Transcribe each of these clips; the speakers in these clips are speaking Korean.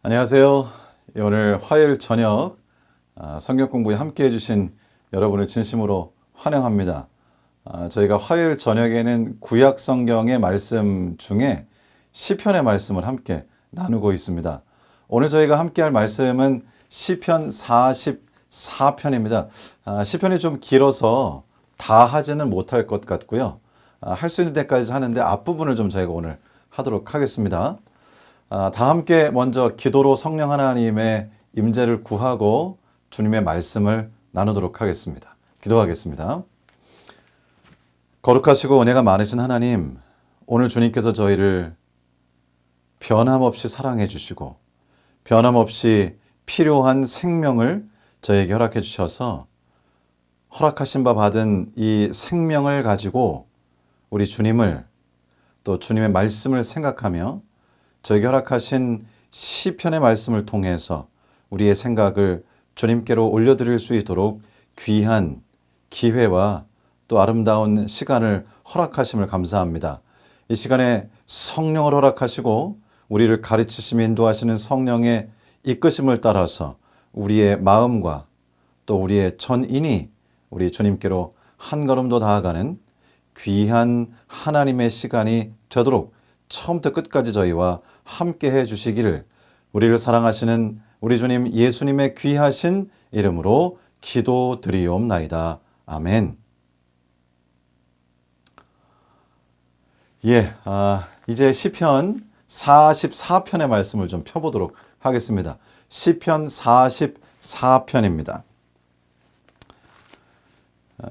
안녕하세요. 오늘 화요일 저녁 성경 공부에 함께 해주신 여러분을 진심으로 환영합니다. 저희가 화요일 저녁에는 구약 성경의 말씀 중에 시편의 말씀을 함께 나누고 있습니다. 오늘 저희가 함께 할 말씀은 시편 44편입니다. 시편이 좀 길어서 다 하지는 못할 것 같고요. 할 수 있는 데까지 하는데 앞부분을 좀 저희가 오늘 하도록 하겠습니다. 다 함께 먼저 기도로 성령 하나님의 임재를 구하고 주님의 말씀을 나누도록 하겠습니다. 기도하겠습니다. 거룩하시고 은혜가 많으신 하나님, 오늘 주님께서 저희를 변함없이 사랑해 주시고 변함없이 필요한 생명을 저에게 허락해 주셔서 허락하신 바 받은 이 생명을 가지고 우리 주님을 또 주님의 말씀을 생각하며 저에게 허락하신 시편의 말씀을 통해서 우리의 생각을 주님께로 올려드릴 수 있도록 귀한 기회와 또 아름다운 시간을 허락하심을 감사합니다. 이 시간에 성령을 허락하시고 우리를 가르치시며 인도하시는 성령의 이끄심을 따라서 우리의 마음과 또 우리의 전인이 우리 주님께로 한 걸음 더 나아가는 귀한 하나님의 시간이 되도록 처음부터 끝까지 저희와 함께 해 주시기를 우리를 사랑하시는 우리 주님 예수님의 귀하신 이름으로 기도드리옵나이다. 아멘. 이제 시편 44편의 말씀을 좀 펴보도록 하겠습니다. 시편 44편입니다.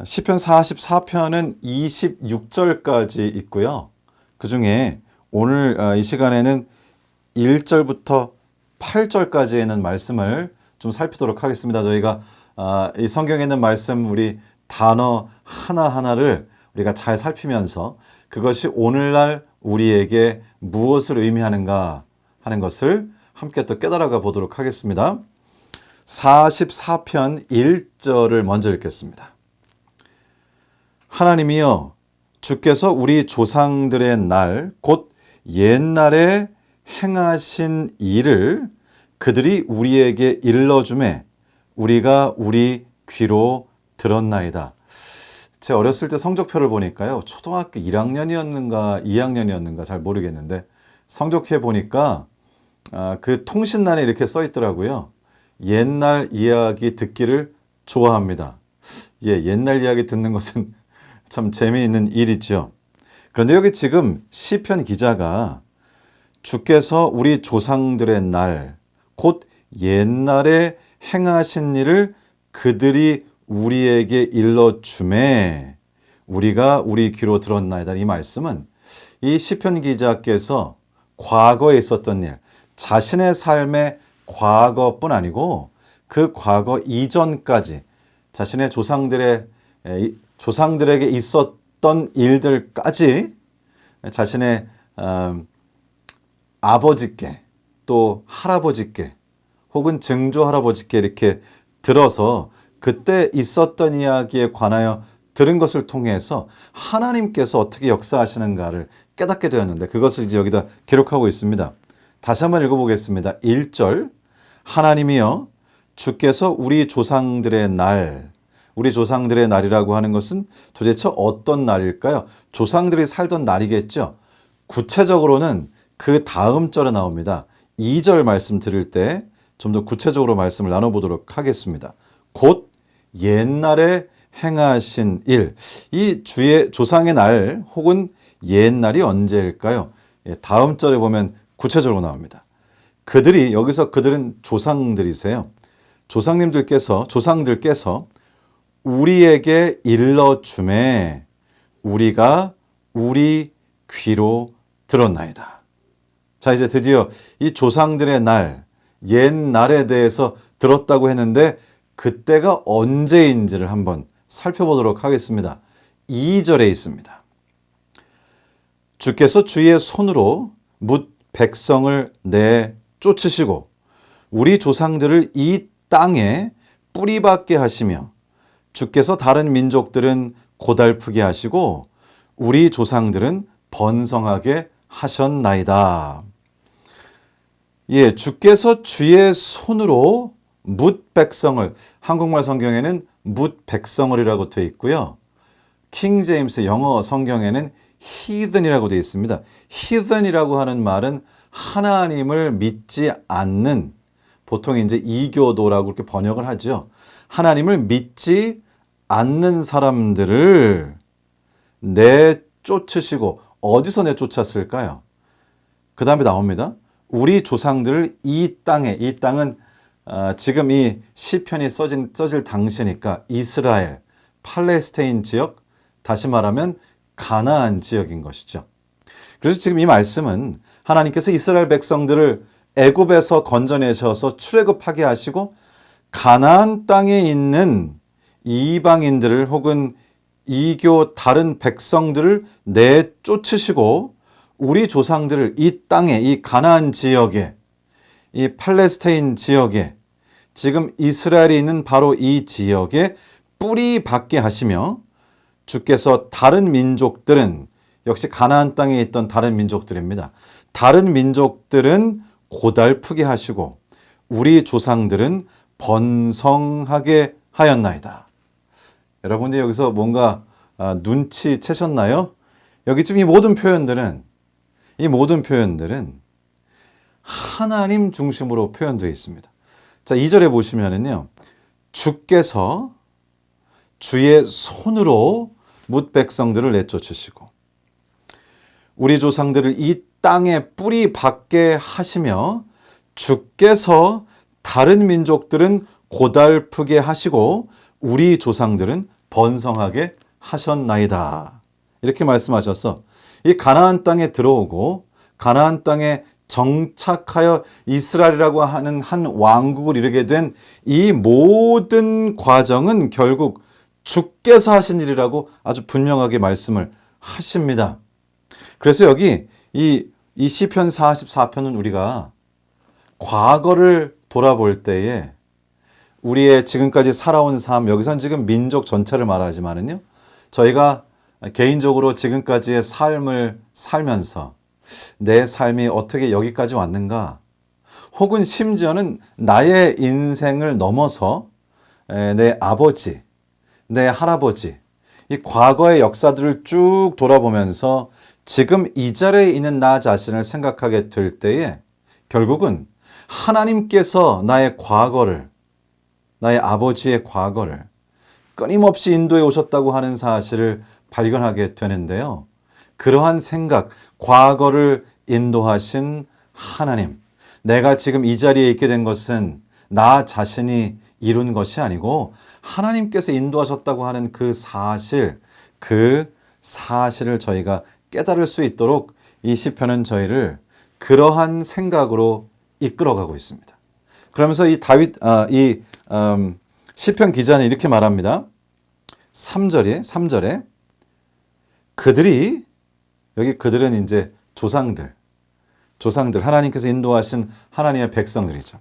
시편 44편은 26절까지 있고요. 그 중에 오늘 이 시간에는 1절부터 8절까지 있는 말씀을 좀 살피도록 하겠습니다. 저희가 이 성경에 있는 말씀 우리 단어 하나하나를 우리가 잘 살피면서 그것이 오늘날 우리에게 무엇을 의미하는가 하는 것을 함께 또 깨달아가 보도록 하겠습니다. 44편 1절을 먼저 읽겠습니다. 하나님이여, 주께서 우리 조상들의 날 곧 옛날에 행하신 일을 그들이 우리에게 일러주매 우리가 우리 귀로 들었나이다. 제 어렸을 때 성적표를 보니까요, 초등학교 1학년이었는가 2학년이었는가 잘 모르겠는데 성적표에 보니까 그 통신란에 이렇게 써 있더라고요. 옛날 이야기 듣기를 좋아합니다. 옛날 이야기 듣는 것은 참 재미있는 일이죠. 그런데 여기 지금 시편 기자가 주께서 우리 조상들의 날, 곧 옛날에 행하신 일을 그들이 우리에게 일러주매 우리가 우리 귀로 들었나이다. 이 말씀은 이 시편 기자께서 과거에 있었던 일, 자신의 삶의 과거뿐 아니고 그 과거 이전까지 자신의 조상들에게 있었던 일들까지 자신의 아버지께 또 할아버지께 혹은 증조 할아버지께 이렇게 들어서 그때 있었던 이야기에 관하여 들은 것을 통해서 하나님께서 어떻게 역사하시는가를 깨닫게 되었는데 그것을 이제 여기다 기록하고 있습니다. 다시 한번 읽어보겠습니다. 1절 하나님이여, 주께서 우리 조상들의 날, 우리 조상들의 날이라고 하는 것은 도대체 어떤 날일까요? 조상들이 살던 날이겠죠. 구체적으로는 그 다음 절에 나옵니다. 2절 말씀 드릴 때 좀 더 구체적으로 말씀을 나눠보도록 하겠습니다. 곧 옛날에 행하신 일, 이 주의 조상의 날 혹은 옛날이 언제일까요? 다음 절에 보면 구체적으로 나옵니다. 여기서 그들은 조상들이세요. 조상들께서 우리에게 일러주매 우리가 우리 귀로 들었나이다. 자, 이제 드디어 이 조상들의 날, 옛날에 대해서 들었다고 했는데 그때가 언제인지를 한번 살펴보도록 하겠습니다. 2절에 있습니다. 주께서 주의 손으로 뭇 백성을 내쫓으시고 우리 조상들을 이 땅에 뿌리박게 하시며 주께서 다른 민족들은 고달프게 하시고 우리 조상들은 번성하게 하셨나이다. 예, 주께서 주의 손으로 뭇 백성을, 한국말 성경에는 뭇 백성을이라고 되어 있고요. 킹 제임스 영어 성경에는 heathen이라고 되어 있습니다. heathen이라고 하는 말은 하나님을 믿지 않는, 보통 이제 이교도라고 이렇게 번역을 하죠. 하나님을 믿지 않는 사람들을 내쫓으시고, 어디서 내쫓았을까요? 그 다음에 나옵니다. 우리 조상들을 이 땅에, 이 땅은 지금 이 시편이 써질 당시니까 이스라엘, 팔레스타인 지역, 다시 말하면 가나안 지역인 것이죠. 그래서 지금 이 말씀은 하나님께서 이스라엘 백성들을 애굽에서 건져내셔서 출애굽하게 하시고 가나안 땅에 있는 이방인들을 혹은 이교 다른 백성들을 내쫓으시고 우리 조상들을 이 땅에, 이 가나안 지역에, 이 팔레스타인 지역에, 지금 이스라엘이 있는 바로 이 지역에 뿌리 받게 하시며 주께서 다른 민족들은, 역시 가나안 땅에 있던 다른 민족들입니다. 다른 민족들은 고달프게 하시고 우리 조상들은 번성하게 하였나이다. 여러분들 여기서 뭔가 눈치채셨나요? 여기 지금 이 모든 표현들은 하나님 중심으로 표현되어 있습니다. 자, 2절에 보시면은요. 주께서 주의 손으로 뭇 백성들을 내쫓으시고 우리 조상들을 이 땅에 뿌리 받게 하시며 주께서 다른 민족들은 고달프게 하시고 우리 조상들은 번성하게 하셨나이다. 이렇게 말씀하셔서 이 가나안 땅에 들어오고 가나안 땅에 정착하여 이스라엘이라고 하는 한 왕국을 이루게 된 이 모든 과정은 결국 주께서 하신 일이라고 아주 분명하게 말씀을 하십니다. 그래서 여기 이 시편 44편은 우리가 과거를 돌아볼 때에 우리의 지금까지 살아온 삶, 여기선 지금 민족 전체를 말하지만은요, 저희가 개인적으로 지금까지의 삶을 살면서 내 삶이 어떻게 여기까지 왔는가, 혹은 심지어는 나의 인생을 넘어서 내 아버지, 내 할아버지, 이 과거의 역사들을 쭉 돌아보면서 지금 이 자리에 있는 나 자신을 생각하게 될 때에 결국은 하나님께서 나의 과거를, 나의 아버지의 과거를 끊임없이 인도해 오셨다고 하는 사실을 발견하게 되는데요. 그러한 생각, 과거를 인도하신 하나님, 내가 지금 이 자리에 있게 된 것은 나 자신이 이룬 것이 아니고 하나님께서 인도하셨다고 하는 그 사실을 저희가 깨달을 수 있도록 이 시편은 저희를 그러한 생각으로 이끌어가고 있습니다. 그러면서 이 시편 기자는 이렇게 말합니다. 3절에 그들이, 여기 그들은 이제 조상들, 하나님께서 인도하신 하나님의 백성들이죠.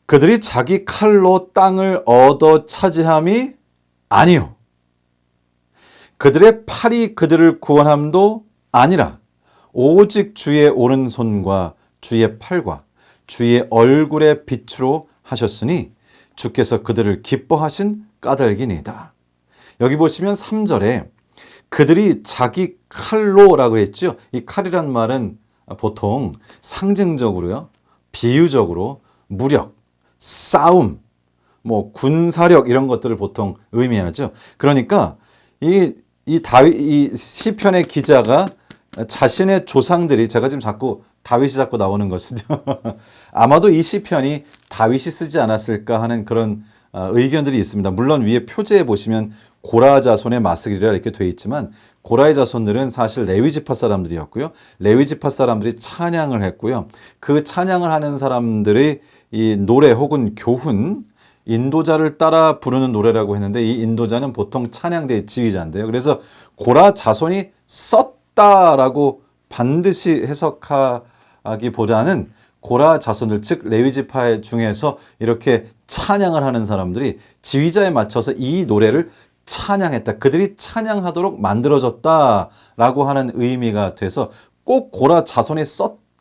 그들이 자기 칼로 땅을 얻어 차지함이 아니요. 그들의 팔이 그들을 구원함도 아니라 오직 주의 오른손과 주의 팔과 주의 얼굴의 빛으로 하셨으니 주께서 그들을 기뻐하신 까닭이니이다. 여기 보시면 3절에 그들이 자기 칼로라고 했죠. 이 칼이란 말은 보통 상징적으로요, 비유적으로 무력, 싸움, 군사력 이런 것들을 보통 의미하죠. 그러니까 이 시편의 기자가 자신의 조상들이, 제가 지금 자꾸 다윗이 자꾸 나오는 것은요. 아마도 이 시편이 다윗이 쓰지 않았을까 하는 그런 의견들이 있습니다. 물론 위에 표제에 보시면 고라 자손의 마스기리라 이렇게 되어 있지만 고라의 자손들은 사실 레위 지파 사람들이었고요. 레위 지파 사람들이 찬양을 했고요. 그 찬양을 하는 사람들의 이 노래 혹은 교훈, 인도자를 따라 부르는 노래라고 했는데 이 인도자는 보통 찬양대의 지휘자인데요. 그래서 고라 자손이 썼다라고 반드시 해석하기보다는 고라 자손들, 즉 레위 지파 중에서 이렇게 찬양을 하는 사람들이 지휘자에 맞춰서 이 노래를 찬양했다. 그들이 찬양하도록 만들어졌다라고 하는 의미가 돼서 꼭 고라 자손이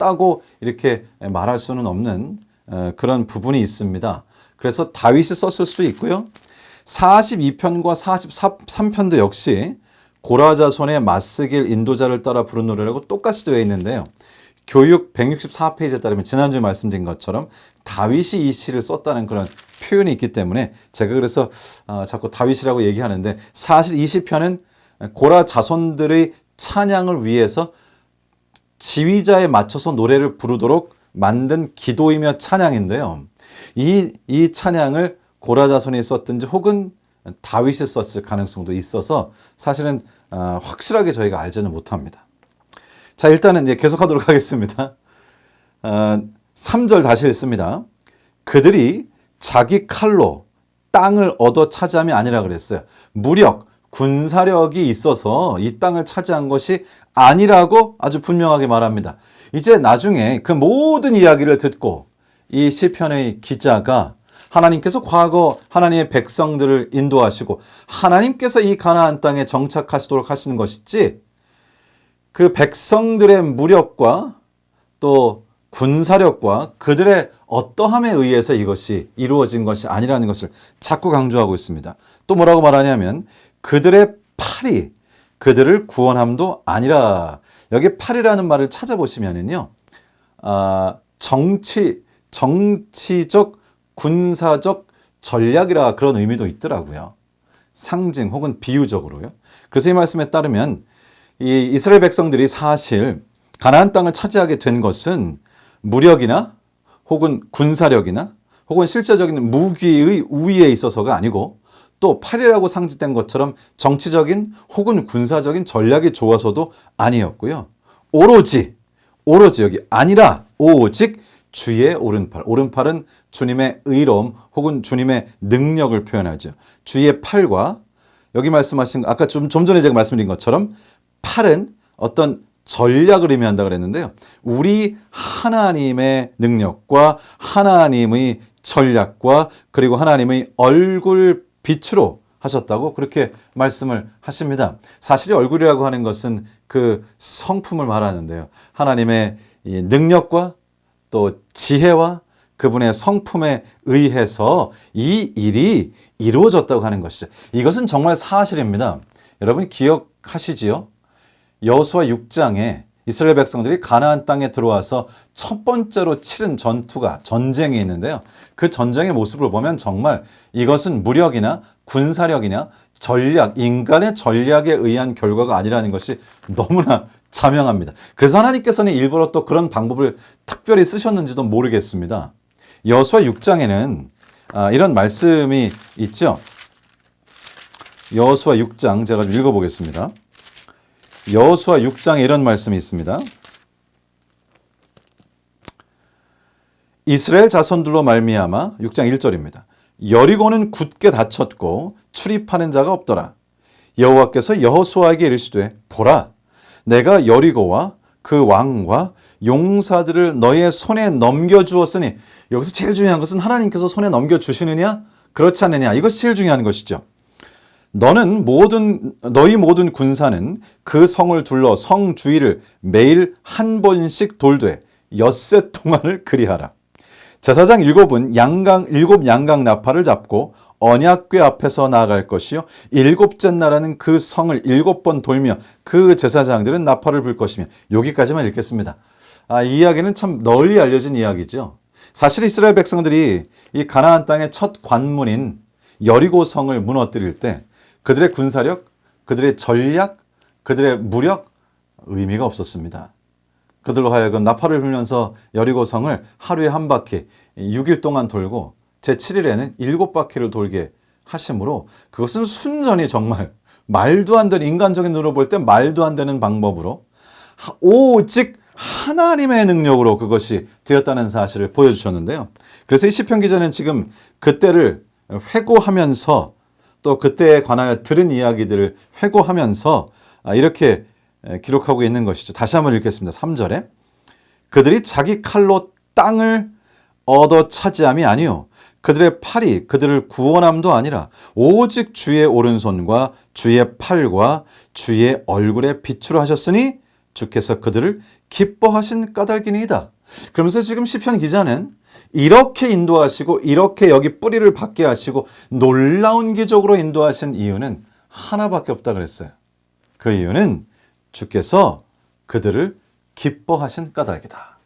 썼다고 이렇게 말할 수는 없는 그런 부분이 있습니다. 그래서 다윗이 썼을 수도 있고요. 42편과 43편도 역시 고라 자손의 맞서길 인도자를 따라 부른 노래라고 똑같이 되어 있는데요. 교육 164페이지에 따르면 지난주에 말씀드린 것처럼 다윗이 이 시를 썼다는 그런 표현이 있기 때문에 제가 그래서 자꾸 다윗이라고 얘기하는데 사실 이 시편은 고라 자손들의 찬양을 위해서 지휘자에 맞춰서 노래를 부르도록 만든 기도이며 찬양인데요. 이 찬양을 고라 자손이 썼든지 혹은 다윗이 썼을 가능성도 있어서 사실은 확실하게 저희가 알지는 못합니다. 자, 일단은 이제 계속하도록 하겠습니다. 3절 다시 읽습니다. 그들이 자기 칼로 땅을 얻어 차지함이 아니라 그랬어요. 무력, 군사력이 있어서 이 땅을 차지한 것이 아니라고 아주 분명하게 말합니다. 이제 나중에 그 모든 이야기를 듣고 이 시편의 기자가 하나님께서 과거 하나님의 백성들을 인도하시고 하나님께서 이 가나안 땅에 정착하시도록 하시는 것이지 그 백성들의 무력과 또 군사력과 그들의 어떠함에 의해서 이것이 이루어진 것이 아니라는 것을 자꾸 강조하고 있습니다. 또 뭐라고 말하냐면 그들의 팔이 그들을 구원함도 아니라, 여기 팔이라는 말을 찾아보시면은요, 정치적, 군사적 전략이라 그런 의미도 있더라고요. 상징 혹은 비유적으로요. 그래서 이 말씀에 따르면 이 이스라엘 백성들이 사실 가나안 땅을 차지하게 된 것은 무력이나 혹은 군사력이나 혹은 실제적인 무기의 우위에 있어서가 아니고 또 팔이라고 상징된 것처럼 정치적인 혹은 군사적인 전략이 좋아서도 아니었고요. 오로지 여기 아니라 오직 주의 오른팔. 오른팔은 주님의 의로움 혹은 주님의 능력을 표현하죠. 주의 팔과 여기 말씀하신 아까 좀 전에 제가 말씀드린 것처럼 팔은 어떤 전략을 의미한다 그랬는데요. 우리 하나님의 능력과 하나님의 전략과 그리고 하나님의 얼굴 빛으로 하셨다고 그렇게 말씀을 하십니다. 사실 얼굴이라고 하는 것은 그 성품을 말하는데요. 하나님의 이 능력과 또 지혜와 그분의 성품에 의해서 이 일이 이루어졌다고 하는 것이죠. 이것은 정말 사실입니다. 여러분 기억하시지요? 여호수아 6장에 이스라엘 백성들이 가나안 땅에 들어와서 첫 번째로 치른 전쟁이 있는데요. 그 전쟁의 모습을 보면 정말 이것은 무력이나 군사력이나 전략, 인간의 전략에 의한 결과가 아니라는 것이 너무나 자명합니다. 그래서 하나님께서는 일부러 또 그런 방법을 특별히 쓰셨는지도 모르겠습니다. 여호수아 6장에는 이런 말씀이 있죠. 여호수아 6장 제가 좀 읽어보겠습니다. 여호수아 6장에 이런 말씀이 있습니다. 이스라엘 자손들로 말미암아 6장 1절입니다. 여리고는 굳게 닫혔고 출입하는 자가 없더라. 여호와께서 여호수아에게 이르시되 보라, 내가 여리고와 그 왕과 용사들을 너의 손에 넘겨주었으니, 여기서 제일 중요한 것은 하나님께서 손에 넘겨주시느냐 그렇지 않느냐, 이것이 제일 중요한 것이죠. 너희 모든 군사는 그 성을 둘러 성 주위를 매일 한 번씩 돌되 엿새 동안을 그리하라. 제사장 일곱 양각 나팔을 잡고 언약궤 앞에서 나아갈 것이요 일곱째 날에는 그 성을 7번 돌며 그 제사장들은 나팔을 불 것이며. 여기까지만 읽겠습니다. 이 이야기는 참 널리 알려진 이야기죠. 사실 이스라엘 백성들이 이 가나안 땅의 첫 관문인 여리고 성을 무너뜨릴 때 그들의 군사력, 그들의 전략, 그들의 무력 의미가 없었습니다. 그들로 하여금 나팔을 불면서 여리고 성을 하루에 한 바퀴 6일 동안 돌고 제7일에는 7바퀴를 돌게 하심으로 그것은 순전히 정말 말도 안 되는, 인간적인 눈으로 볼 때 말도 안 되는 방법으로 오직 하나님의 능력으로 그것이 되었다는 사실을 보여주셨는데요. 그래서 이 시편 기자는 지금 그때를 회고하면서 또 그때에 관하여 들은 이야기들을 회고하면서 이렇게 기록하고 있는 것이죠. 다시 한번 읽겠습니다. 3절에 그들이 자기 칼로 땅을 얻어 차지함이 아니요 그들의 팔이 그들을 구원함도 아니라 오직 주의 오른손과 주의 팔과 주의 얼굴에 빛으로 하셨으니 주께서 그들을 기뻐하신 까닭이니이다. 그러면서 지금 시편 기자는 이렇게 인도하시고 이렇게 여기 뿌리를 받게 하시고 놀라운 기적으로 인도하신 이유는 하나밖에 없다 그랬어요. 그 이유는 주께서 그들을 기뻐하신 까닭이다.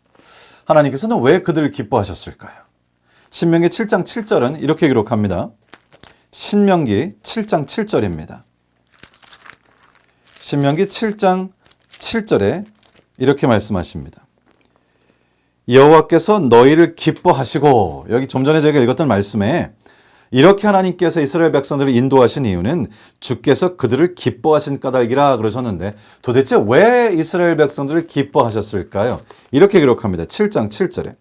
하나님께서는 왜 그들을 기뻐하셨을까요? 신명기 7장 7절은 이렇게 기록합니다. 신명기 7장 7절입니다. 신명기 7장 7절에 이렇게 말씀하십니다. 여호와께서 너희를 기뻐하시고, 여기 좀 전에 저희가 읽었던 말씀에 이렇게 하나님께서 이스라엘 백성들을 인도하신 이유는 주께서 그들을 기뻐하신 까닭이라 그러셨는데, 도대체 왜 이스라엘 백성들을 기뻐하셨을까요? 이렇게 기록합니다. 7장 7절에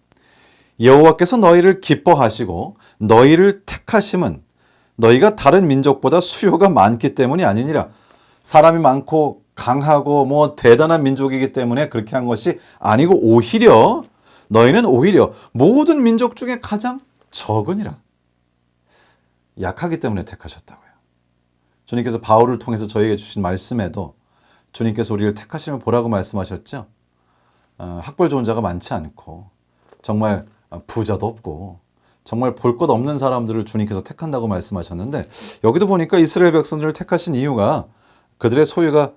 여호와께서 너희를 기뻐하시고 너희를 택하심은 너희가 다른 민족보다 수요가 많기 때문이 아니니라. 사람이 많고 강하고 뭐 대단한 민족이기 때문에 그렇게 한 것이 아니고 오히려 너희는 오히려 모든 민족 중에 가장 적으니라. 약하기 때문에 택하셨다고요. 주님께서 바울을 통해서 저에게 주신 말씀에도 주님께서 우리를 택하시면 보라고 말씀하셨죠. 학벌 좋은 자가 많지 않고 정말 부자도 없고 정말 볼 것 없는 사람들을 주님께서 택한다고 말씀하셨는데, 여기도 보니까 이스라엘 백성들을 택하신 이유가 그들의 소유가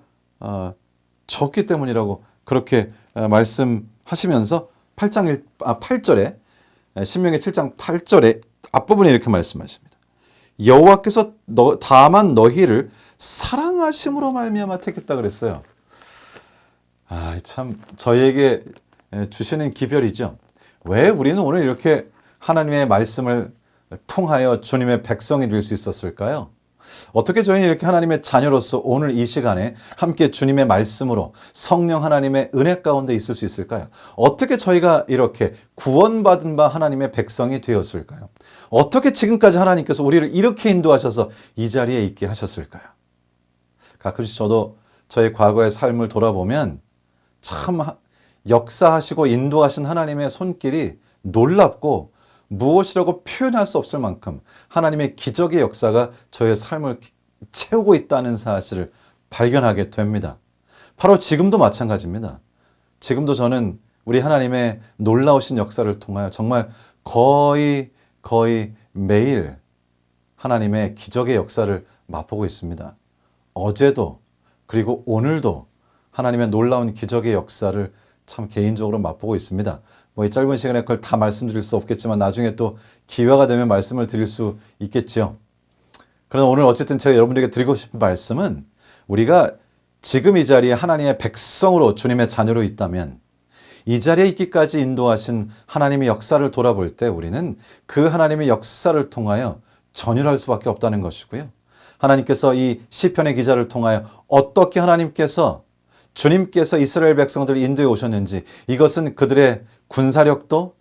적기 때문이라고 그렇게 말씀하시면서 8절에 신명기 7장 8절에 앞부분에 이렇게 말씀하십니다. 여호와께서 다만 너희를 사랑하심으로 말미암아 택했다 그랬어요. 참 저희에게 주시는 기별이죠. 왜 우리는 오늘 이렇게 하나님의 말씀을 통하여 주님의 백성이 될 수 있었을까요? 어떻게 저희는 이렇게 하나님의 자녀로서 오늘 이 시간에 함께 주님의 말씀으로 성령 하나님의 은혜 가운데 있을 수 있을까요? 어떻게 저희가 이렇게 구원받은 바 하나님의 백성이 되었을까요? 어떻게 지금까지 하나님께서 우리를 이렇게 인도하셔서 이 자리에 있게 하셨을까요? 가끔씩 저도 저의 과거의 삶을 돌아보면 참 역사하시고 인도하신 하나님의 손길이 놀랍고 무엇이라고 표현할 수 없을 만큼 하나님의 기적의 역사가 저의 삶을 채우고 있다는 사실을 발견하게 됩니다. 바로 지금도 마찬가지입니다. 지금도 저는 우리 하나님의 놀라우신 역사를 통하여 정말 거의 매일 하나님의 기적의 역사를 맛보고 있습니다. 어제도 그리고 오늘도 하나님의 놀라운 기적의 역사를 참 개인적으로 맛보고 있습니다. 이 짧은 시간에 그걸 다 말씀드릴 수 없겠지만 나중에 또 기회가 되면 말씀을 드릴 수 있겠죠. 그러나 오늘 어쨌든 제가 여러분들에게 드리고 싶은 말씀은, 우리가 지금 이 자리에 하나님의 백성으로 주님의 자녀로 있다면 이 자리에 있기까지 인도하신 하나님의 역사를 돌아볼 때 우리는 그 하나님의 역사를 통하여 전율할 수밖에 없다는 것이고요. 하나님께서 이 시편의 기자를 통하여 어떻게 주님께서 이스라엘 백성들을 인도해 오셨는지, 이것은 그들의 군사력도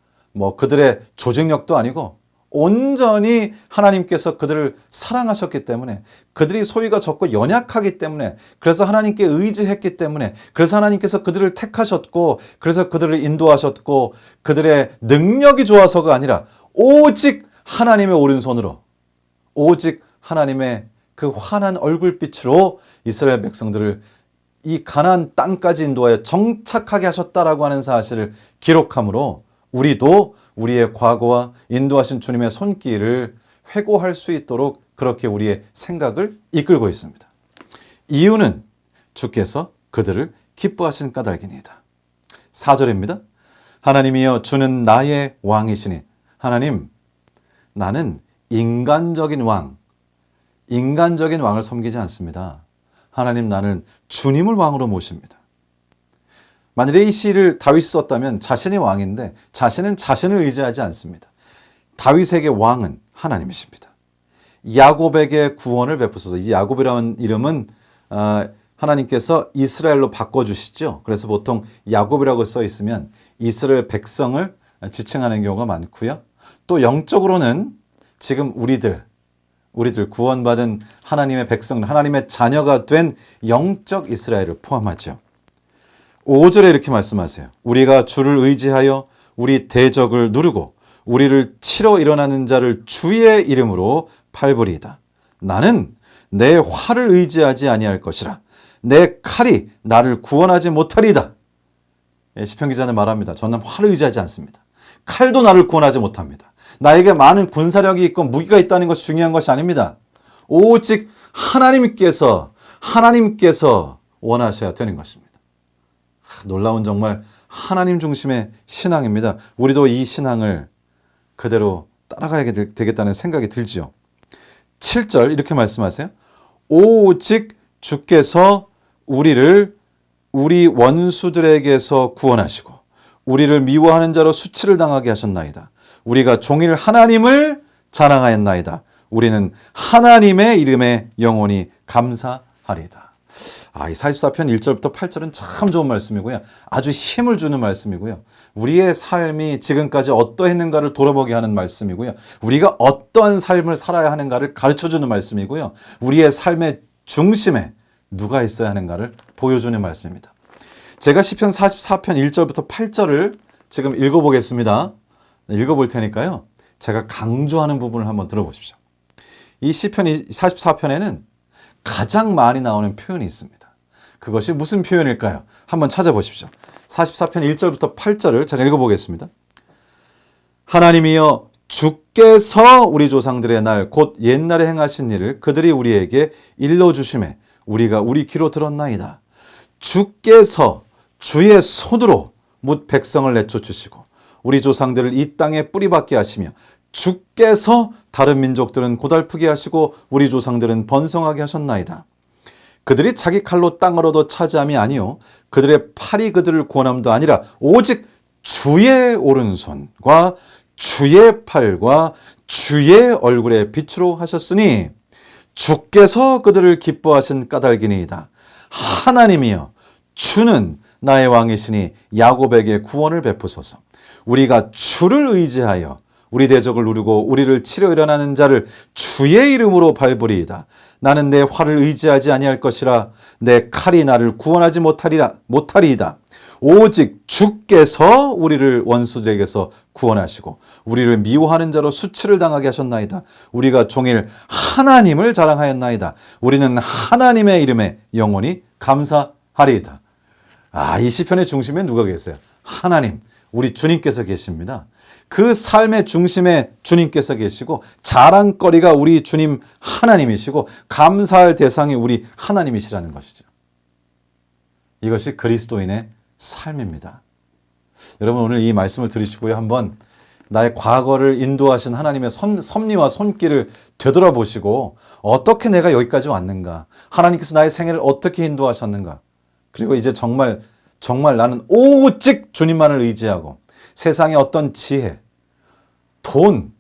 그들의 조직력도 아니고 온전히 하나님께서 그들을 사랑하셨기 때문에, 그들이 소유가 적고 연약하기 때문에, 그래서 하나님께 의지했기 때문에, 그래서 하나님께서 그들을 택하셨고, 그래서 그들을 인도하셨고, 그들의 능력이 좋아서가 아니라 오직 하나님의 오른손으로, 오직 하나님의 그 환한 얼굴빛으로 이스라엘 백성들을 이 가나안 땅까지 인도하여 정착하게 하셨다라고 하는 사실을 기록함으로 우리도 우리의 과거와 인도하신 주님의 손길을 회고할 수 있도록 그렇게 우리의 생각을 이끌고 있습니다. 이유는 주께서 그들을 기뻐하신 까닭이니이다. 4절입니다. 하나님이여 주는 나의 왕이시니. 하나님, 나는 인간적인 왕을 섬기지 않습니다. 하나님, 나는 주님을 왕으로 모십니다. 만일에 이 시를 다윗이 썼다면 자신이 왕인데 자신은 자신을 의지하지 않습니다. 다윗에게 왕은 하나님이십니다. 야곱에게 구원을 베푸소서. 이 야곱이라는 이름은 하나님께서 이스라엘로 바꿔주시죠. 그래서 보통 야곱이라고 써 있으면 이스라엘 백성을 지칭하는 경우가 많고요. 또 영적으로는 지금 우리들 구원받은 하나님의 백성, 하나님의 자녀가 된 영적 이스라엘을 포함하죠. 5절에 이렇게 말씀하세요. 우리가 주를 의지하여 우리 대적을 누르고 우리를 치러 일어나는 자를 주의 이름으로 밟으리이다. 나는 내 활을 의지하지 아니할 것이라. 내 칼이 나를 구원하지 못하리이다. 시편 기자는 말합니다. 저는 활을 의지하지 않습니다. 칼도 나를 구원하지 못합니다. 나에게 많은 군사력이 있고 무기가 있다는 것이 중요한 것이 아닙니다. 오직 하나님께서 원하셔야 되는 것입니다. 놀라운 정말 하나님 중심의 신앙입니다. 우리도 이 신앙을 그대로 따라가야 되겠다는 생각이 들지요. 7절 이렇게 말씀하세요. 오직 주께서 우리를 우리 원수들에게서 구원하시고 우리를 미워하는 자로 수치를 당하게 하셨나이다. 우리가 종일 하나님을 자랑하였나이다. 우리는 하나님의 이름에 영원히 감사하리이다. 이 44편 1절부터 8절은 참 좋은 말씀이고요. 아주 힘을 주는 말씀이고요. 우리의 삶이 지금까지 어떠했는가를 돌아보게 하는 말씀이고요. 우리가 어떠한 삶을 살아야 하는가를 가르쳐주는 말씀이고요. 우리의 삶의 중심에 누가 있어야 하는가를 보여주는 말씀입니다. 제가 시편 44편 1절부터 8절을 지금 읽어보겠습니다. 읽어볼 테니까요. 제가 강조하는 부분을 한번 들어보십시오. 이 시편 44편에는 가장 많이 나오는 표현이 있습니다. 그것이 무슨 표현일까요? 한번 찾아보십시오. 44편 1절부터 8절을 제가 읽어보겠습니다. 하나님이여 주께서 우리 조상들의 날 곧 옛날에 행하신 일을 그들이 우리에게 일러주심에 우리가 우리 귀로 들었나이다. 주께서 주의 손으로 뭇 백성을 내쫓으시고 우리 조상들을 이 땅에 뿌리박게 하시며 주께서 다른 민족들은 고달프게 하시고 우리 조상들은 번성하게 하셨나이다. 그들이 자기 칼로 땅을 얻어 차지함이 아니요 그들의 팔이 그들을 구원함도 아니라 오직 주의 오른손과 주의 팔과 주의 얼굴의 빛으로 하셨으니 주께서 그들을 기뻐하신 까닭이니이다. 하나님이여 주는 나의 왕이시니 야곱에게 구원을 베푸소서. 우리가 주를 의지하여 우리 대적을 누르고 우리를 치려 일어나는 자를 주의 이름으로 밟으리이다. 나는 내 활을 의지하지 아니할 것이라 내 칼이 나를 구원하지 못하리이다. 오직 주께서 우리를 원수들에게서 구원하시고 우리를 미워하는 자로 수치를 당하게 하셨나이다. 우리가 종일 하나님을 자랑하였나이다. 우리는 하나님의 이름에 영원히 감사하리이다. 이 시편의 중심에 누가 계세요? 하나님, 우리 주님께서 계십니다. 그 삶의 중심에 주님께서 계시고 자랑거리가 우리 주님 하나님이시고 감사할 대상이 우리 하나님이시라는 것이죠. 이것이 그리스도인의 삶입니다. 여러분 오늘 이 말씀을 들으시고요. 한번 나의 과거를 인도하신 하나님의 섭리와 손길을 되돌아보시고 어떻게 내가 여기까지 왔는가? 하나님께서 나의 생애를 어떻게 인도하셨는가? 그리고 이제 정말 나는 오직 주님만을 의지하고 세상의 어떤 지혜, 돈,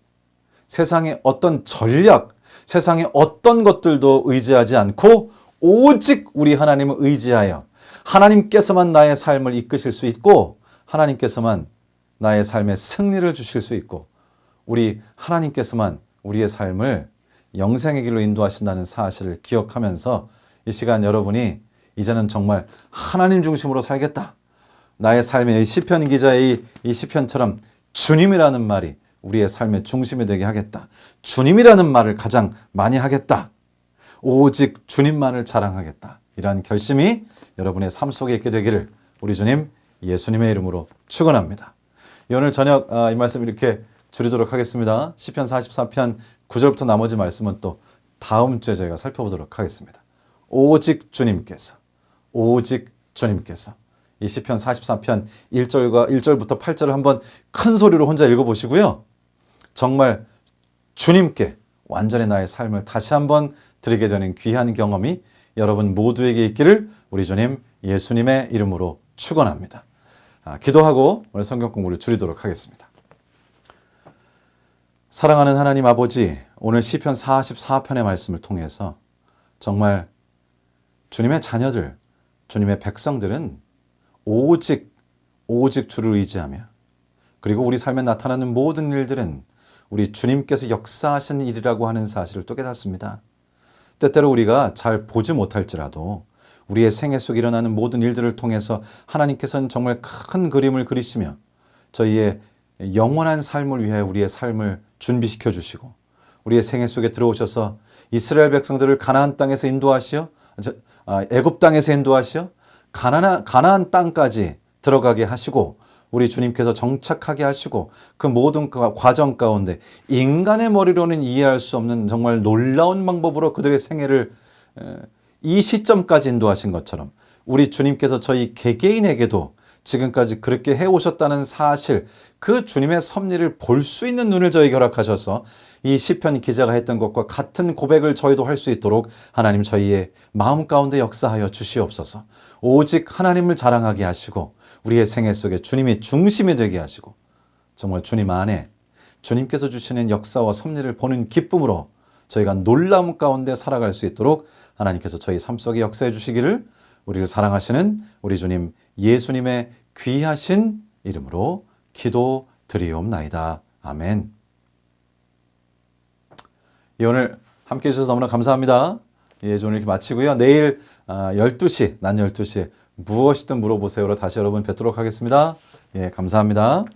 세상의 어떤 전략, 세상의 어떤 것들도 의지하지 않고 오직 우리 하나님을 의지하여 하나님께서만 나의 삶을 이끄실 수 있고 하나님께서만 나의 삶에 승리를 주실 수 있고 우리 하나님께서만 우리의 삶을 영생의 길로 인도하신다는 사실을 기억하면서 이 시간 여러분이 이제는 정말 하나님 중심으로 살겠다. 나의 삶의 시편 기자의 이 시편처럼 주님이라는 말이 우리의 삶의 중심이 되게 하겠다. 주님이라는 말을 가장 많이 하겠다. 오직 주님만을 자랑하겠다. 이러한 결심이 여러분의 삶 속에 있게 되기를 우리 주님 예수님의 이름으로 축원합니다. 오늘 저녁 이 말씀 이렇게 줄이도록 하겠습니다. 시편 44편 9절부터 나머지 말씀은 또 다음 주에 저희가 살펴보도록 하겠습니다. 오직 주님께서 이 시편 44편 1절부터 8절을 한번 큰 소리로 혼자 읽어보시고요. 정말 주님께 완전히 나의 삶을 다시 한번 드리게 되는 귀한 경험이 여러분 모두에게 있기를 우리 주님 예수님의 이름으로 축원합니다. 기도하고 오늘 성경 공부를 줄이도록 하겠습니다. 사랑하는 하나님 아버지, 오늘 시편 44편의 말씀을 통해서 정말 주님의 자녀들, 주님의 백성들은 오직 주를 의지하며 그리고 우리 삶에 나타나는 모든 일들은 우리 주님께서 역사하신 일이라고 하는 사실을 또 깨닫습니다. 때때로 우리가 잘 보지 못할지라도 우리의 생애 속에 일어나는 모든 일들을 통해서 하나님께서는 정말 큰 그림을 그리시며 저희의 영원한 삶을 위해 우리의 삶을 준비시켜 주시고 우리의 생애 속에 들어오셔서 이스라엘 백성들을 가나안 땅에서 인도하시어 애굽 땅에서 인도하시어 가나안 땅까지 들어가게 하시고 우리 주님께서 정착하게 하시고 그 모든 과정 가운데 인간의 머리로는 이해할 수 없는 정말 놀라운 방법으로 그들의 생애를 이 시점까지 인도하신 것처럼 우리 주님께서 저희 개개인에게도 지금까지 그렇게 해오셨다는 사실, 그 주님의 섭리를 볼 수 있는 눈을 저에게 허락하셔서 이 시편 기자가 했던 것과 같은 고백을 저희도 할 수 있도록 하나님 저희의 마음 가운데 역사하여 주시옵소서. 오직 하나님을 자랑하게 하시고 우리의 생애 속에 주님이 중심이 되게 하시고 정말 주님 안에 주님께서 주시는 역사와 섭리를 보는 기쁨으로 저희가 놀라움 가운데 살아갈 수 있도록 하나님께서 저희 삶 속에 역사해 주시기를 우리를 사랑하시는 우리 주님 예수님의 귀하신 이름으로 기도드리옵나이다. 아멘. 오늘 함께해 주셔서 너무나 감사합니다. 오늘 이렇게 마치고요. 내일 12시, 낮 12시에 무엇이든 물어보세요로 다시 여러분 뵙도록 하겠습니다. 감사합니다.